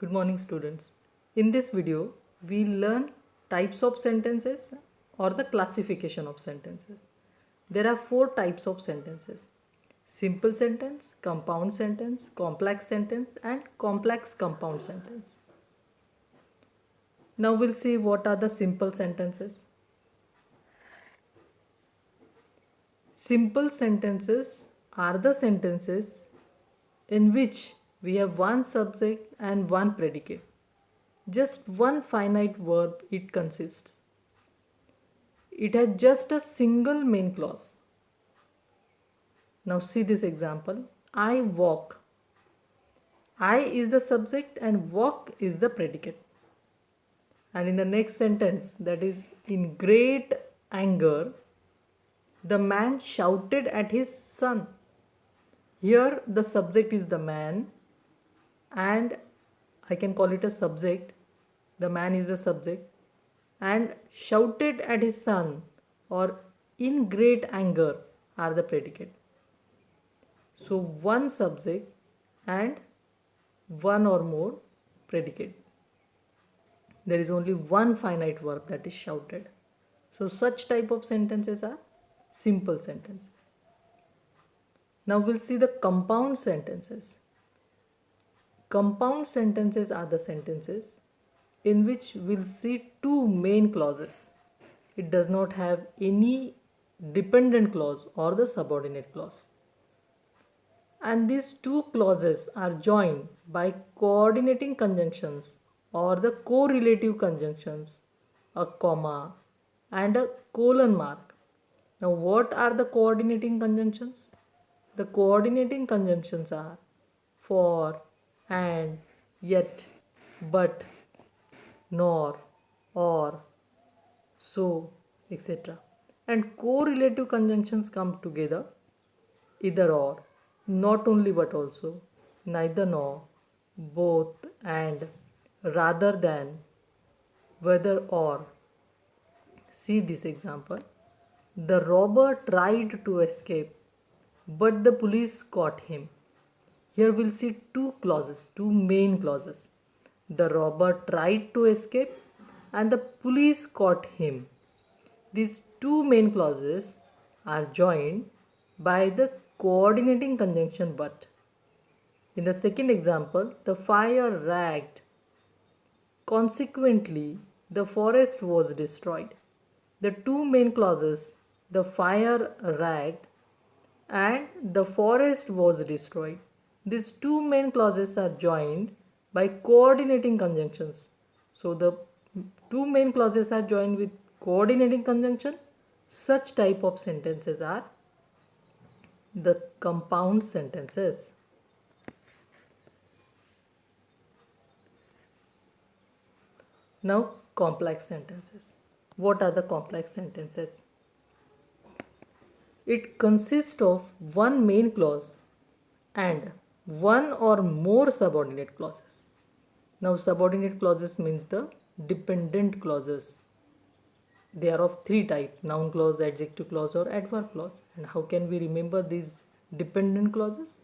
Good morning, students. In this video, we learn types of sentences or the classification of sentences. There are four types of sentences: simple sentence, compound sentence, complex sentence, and complex compound sentence. Now we'll see what are the simple sentences. Simple sentences are the sentences in which we have one subject and one predicate. Just one finite verb it consists. It has just a single main clause. Now see this example. I walk. I is the subject and walk is the predicate. And in the next sentence, that is, in great anger, the man shouted at his son. Here the subject is the man, and I can call it a subject. The man is the subject, and shouted at his son or in great anger are the predicate. So one subject and one or more predicate. There is only one finite verb, that is shouted. So such type of sentences are simple sentences. Now we'll see the compound sentences. Compound sentences are the sentences in which we'll see two main clauses. It does not have any dependent clause or the subordinate clause. And these two clauses are joined by coordinating conjunctions or the correlative conjunctions, a comma and a colon mark. Now, what are the coordinating conjunctions? The coordinating conjunctions are for, and, yet, but, nor, or, so, etc. And correlative conjunctions come together, either or, not only but also, neither nor, both and, rather than, whether or. See this example. The robber tried to escape, but the police caught him. Here we'll see two clauses, two main clauses. The robber tried to escape and the police caught him. These two main clauses are joined by the coordinating conjunction but. In the second example, the fire raged. Consequently, the forest was destroyed. The two main clauses, the fire raged and the forest was destroyed. These two main clauses are joined by coordinating conjunctions. So the two main clauses are joined with coordinating conjunction. Such type of sentences are the compound sentences. Now, complex sentences. What are the complex sentences? It consists of one main clause and one or more subordinate clauses. Now, subordinate clauses means the dependent clauses. They are of three types: noun clause, adjective clause, or adverb clause. And how can we remember these dependent clauses?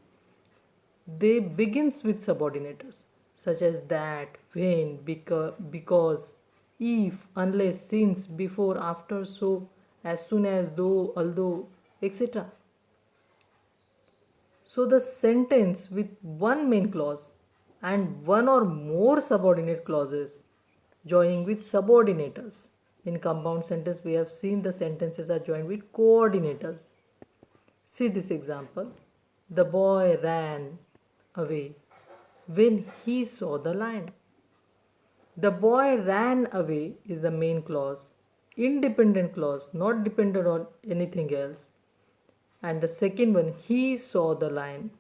They begins with subordinators such as that, when, because, if, unless, since, before, after, so, as soon as, though, although, etc. So the sentence with one main clause and one or more subordinate clauses joining with subordinators. In compound sentence, we have seen the sentences are joined with coordinators. See this example. The boy ran away when he saw the lion. The boy ran away is the main clause, independent clause, not dependent on anything else. And the second one, he saw the lion.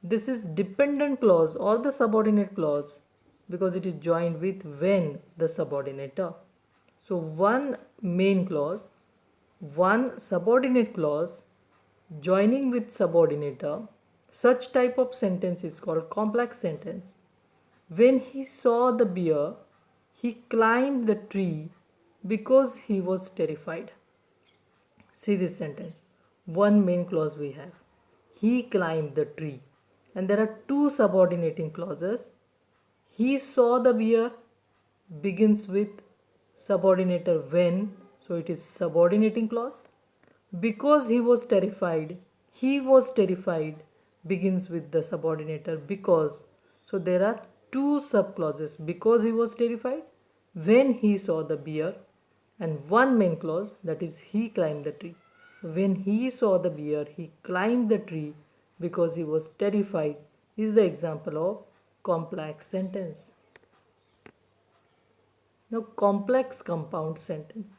This is dependent clause or the subordinate clause because it is joined with when, the subordinator. So one main clause, one subordinate clause joining with subordinator. Such type of sentence is called complex sentence. When he saw the bear, he climbed the tree because he was terrified. See this sentence. One main clause we have. He climbed the tree. And there are two subordinating clauses. He saw the bear begins with subordinator when, so it is subordinating clause. Because he was terrified, he was terrified begins with the subordinator because. So there are two subclauses, because he was terrified, when he saw the bear, and one main clause, that is he climbed the tree. When he saw the bear, he climbed the tree because he was terrified is the example of complex sentence. Now, complex compound sentence.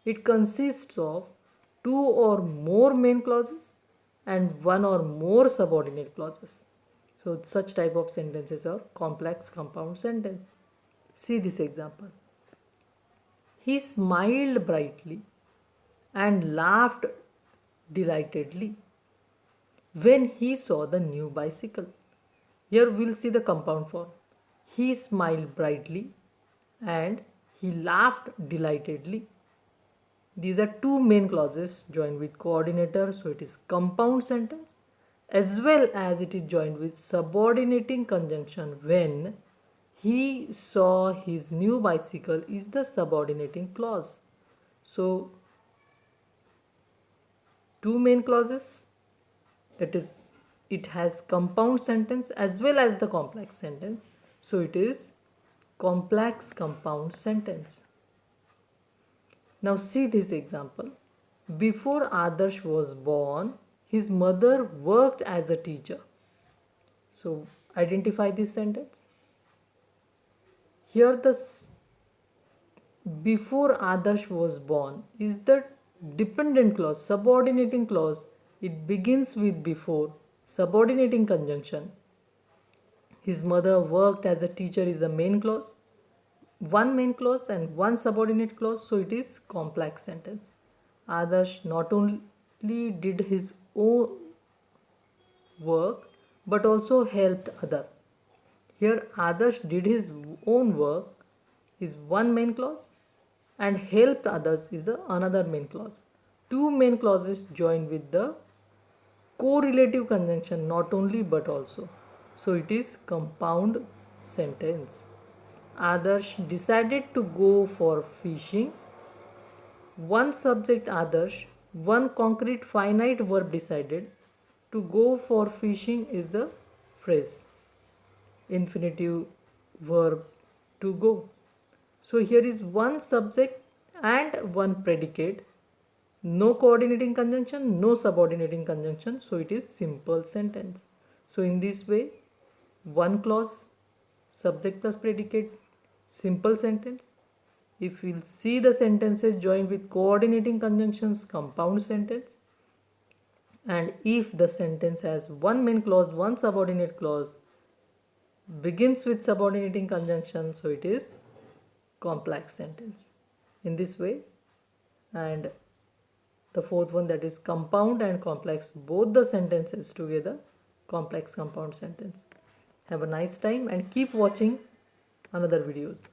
It consists of two or more main clauses and one or more subordinate clauses. So, such type of sentences are complex compound sentence. See this example. He smiled brightly and laughed delightedly when he saw the new bicycle. Here we'll see the compound form. He smiled brightly and he laughed delightedly. These are two main clauses joined with coordinator, so it is compound sentence, as well as it is joined with subordinating conjunction when he saw his new bicycle is the subordinating clause. So two main clauses, it has compound sentence as well as the complex sentence, so it is complex compound sentence. Now see this example. Before Adarsh was born, his mother worked as a teacher. So identify this sentence. Here the before Adarsh was born is the dependent clause, subordinating clause. It begins with before, subordinating conjunction. His mother worked as a teacher is the main clause. One main clause and one subordinate clause, so it is complex sentence. Adarsh not only did his own work but also helped other. Here Adarsh did his own work is one main clause and helped others is the another main clause. Two main clauses joined with the correlative conjunction not only but also. So it is compound sentence. Adarsh decided to go for fishing. One subject Adarsh, one concrete finite verb decided to go for fishing is the phrase. Infinitive verb to go. So here is one subject and one predicate. No coordinating conjunction, no subordinating conjunction. So it is simple sentence. So in this way, one clause, subject plus predicate, simple sentence. If we'll see the sentences joined with coordinating conjunctions, compound sentence. And if the sentence has one main clause, one subordinate clause, begins with subordinating conjunction, so it is complex sentence. In this way, and the fourth one, that is compound and complex, both the sentences together, complex compound sentence. Have a nice time and keep watching another videos.